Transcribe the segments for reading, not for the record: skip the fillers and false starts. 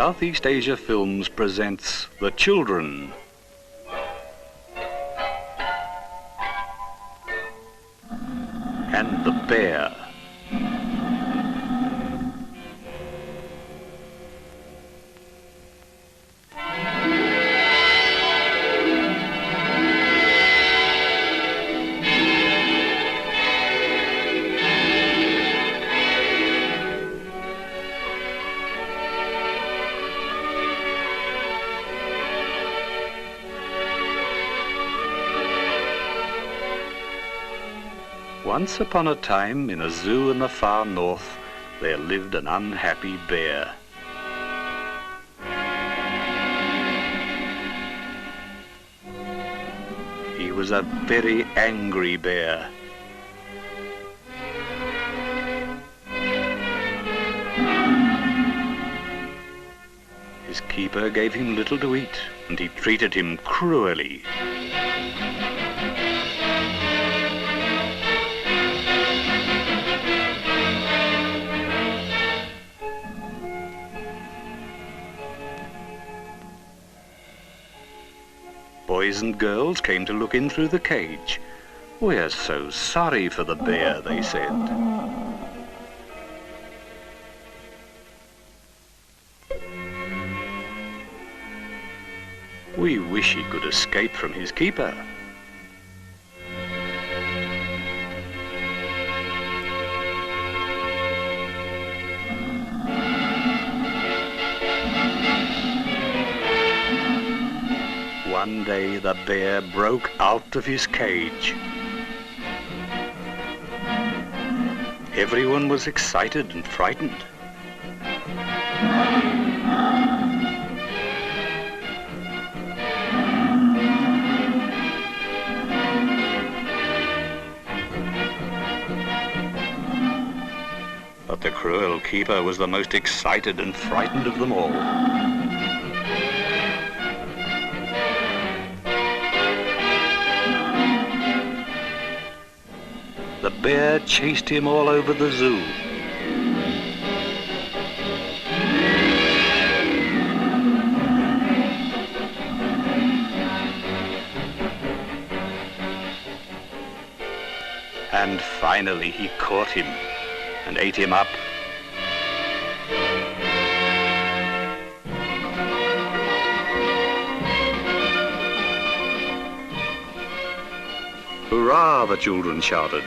Southeast Asia Films presents The Children. And the Bear. Once upon a time, in a zoo in the far north, there lived an unhappy bear. He was a very angry bear. His keeper gave him little to eat, and he treated him cruelly. Boys and girls came to look in through the cage. "We're so sorry for the bear," they said. "We wish he could escape from his keeper." One day the bear broke out of his cage. Everyone was excited and frightened. But the cruel keeper was the most excited and frightened of them all. The bear chased him all over the zoo. And finally he caught him and ate him up. "Hurrah!" the children shouted.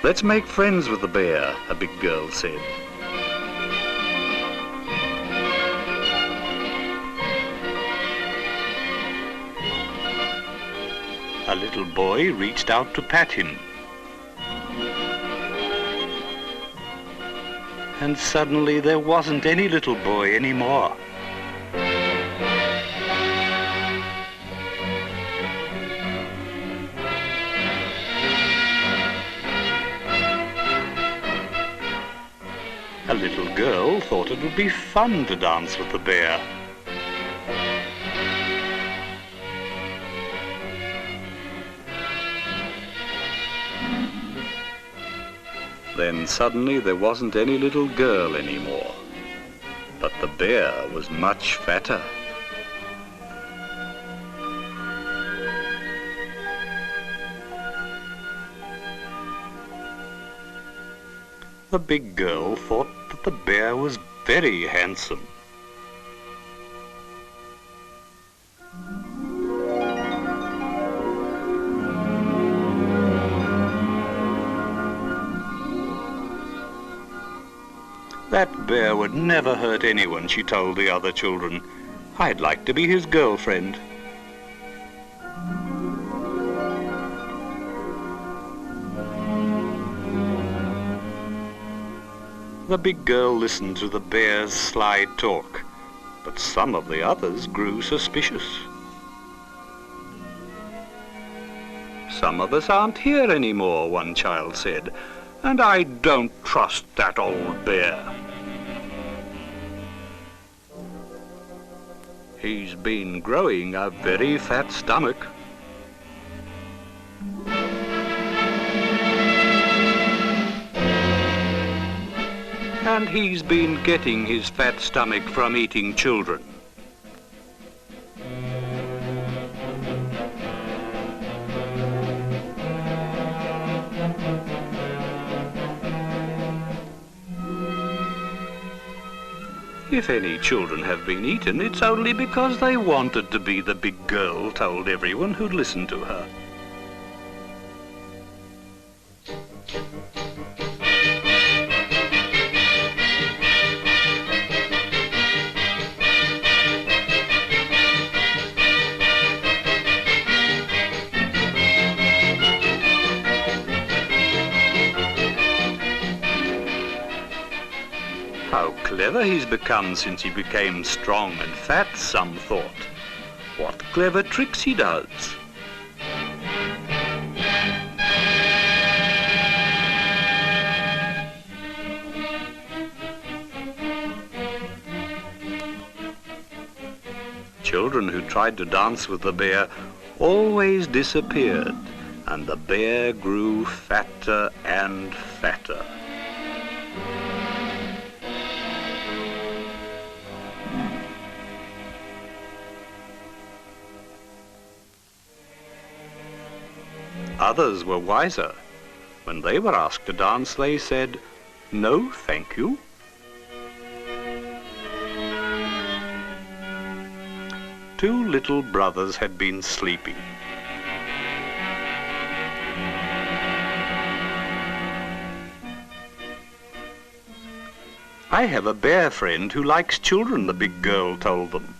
"Let's make friends with the bear," a big girl said. A little boy reached out to pat him. And suddenly there wasn't any little boy anymore. A little girl thought it would be fun to dance with the bear. Then suddenly there wasn't any little girl anymore, but the bear was much fatter. The big girl thought that the bear was very handsome. That bear would never hurt anyone, she told the other children. "I'd like to be his girlfriend." The big girl listened to the bear's sly talk, but some of the others grew suspicious. "Some of us aren't here anymore," one child said, "and I don't trust that old bear. He's been growing a very fat stomach." And he's been getting his fat stomach from eating children. If any children have been eaten, it's only because they wanted to be the big girl, told everyone who'd listen to her. How clever he's become since he became strong and fat, some thought. What clever tricks he does. Children who tried to dance with the bear always disappeared, and the bear grew fatter and fatter. Others were wiser. When they were asked to dance, they said, "No, thank you." Two little brothers had been sleeping. "I have a bear friend who likes children," the big girl told them.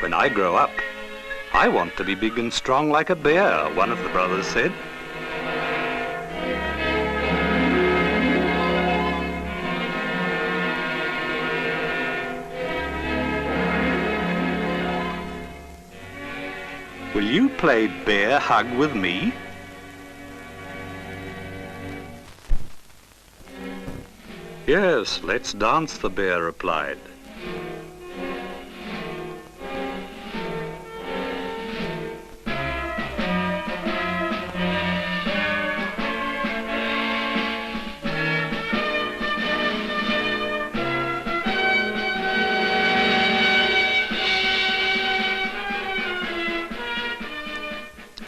"When I grow up, I want to be big and strong like a bear," one of the brothers said. "Will you play bear hug with me?" "Yes, let's dance," the bear replied.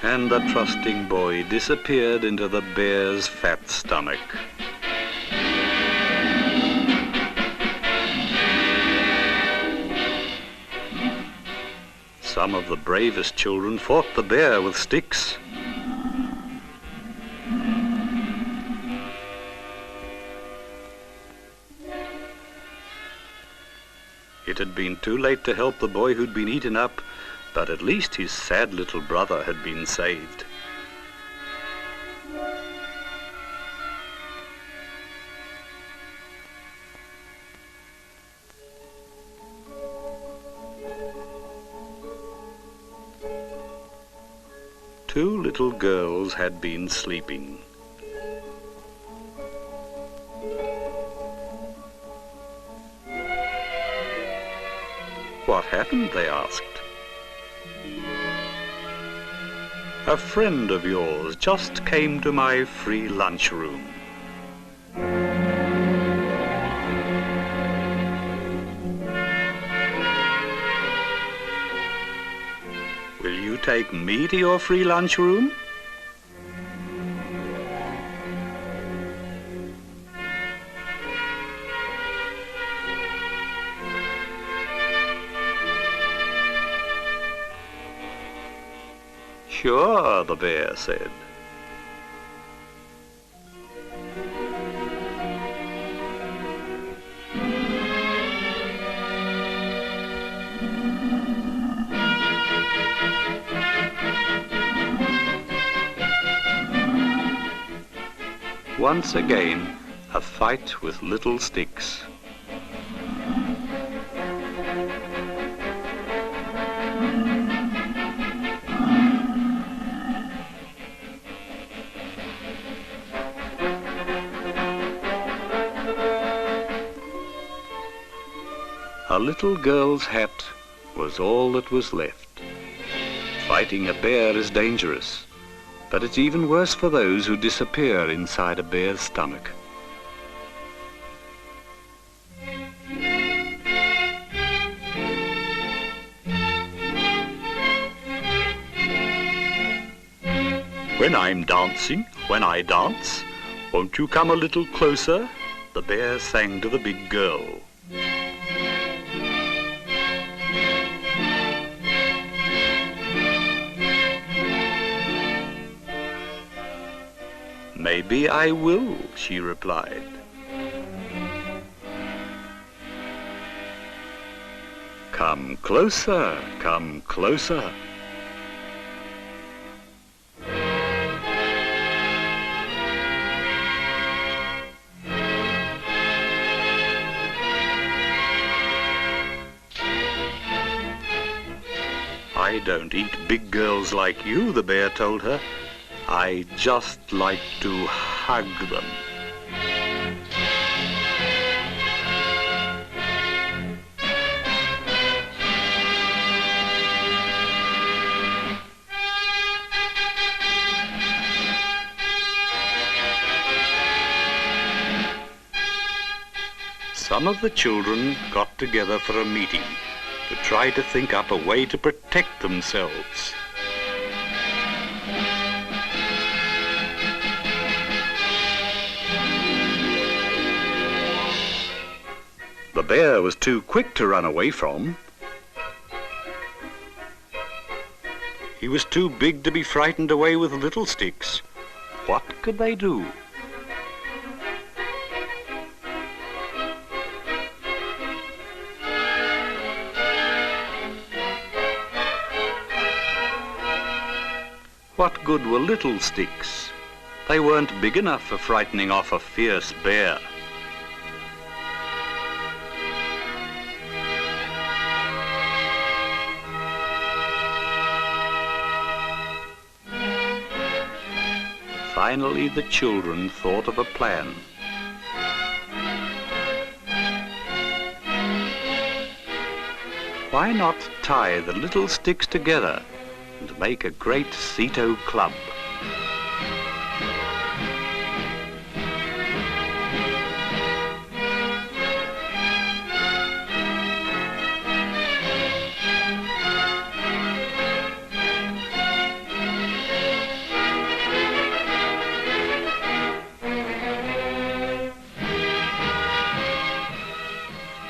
And the trusting boy disappeared into the bear's fat stomach. Some of the bravest children fought the bear with sticks. It had been too late to help the boy who'd been eaten up, but at least his sad little brother had been saved. Two little girls had been sleeping. "What happened?" they asked. "A friend of yours just came to my free lunchroom." "Will you take me to your free lunchroom?" "Sure," the bear said. Once again, a fight with little sticks. A little girl's hat was all that was left. Fighting a bear is dangerous, but it's even worse for those who disappear inside a bear's stomach. When I'm dancing, when I dance, won't you come a little closer? The bear sang to the big girl. Maybe I will, she replied. Come closer, come closer. I don't eat big girls like you, the bear told her. I just like to hug them. Some of the children got together for a meeting to try to think up a way to protect themselves. The bear was too quick to run away from. He was too big to be frightened away with little sticks. What could they do? What good were little sticks? They weren't big enough for frightening off a fierce bear. Finally, the children thought of a plan. Why not tie the little sticks together and make a great SEATO club?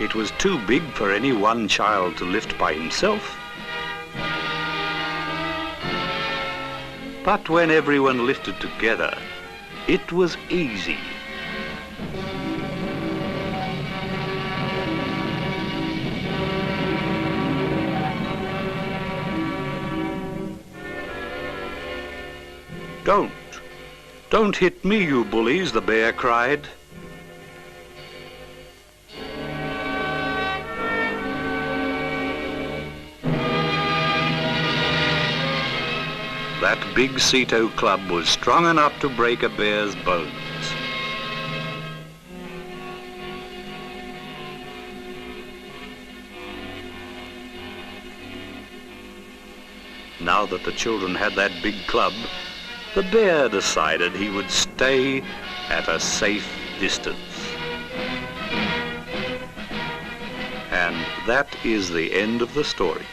It was too big for any one child to lift by himself. But when everyone lifted together, it was easy. Don't hit me, you bullies, the bear cried. That big SEATO club was strong enough to break a bear's bones. Now that the children had that big club, the bear decided he would stay at a safe distance. And that is the end of the story.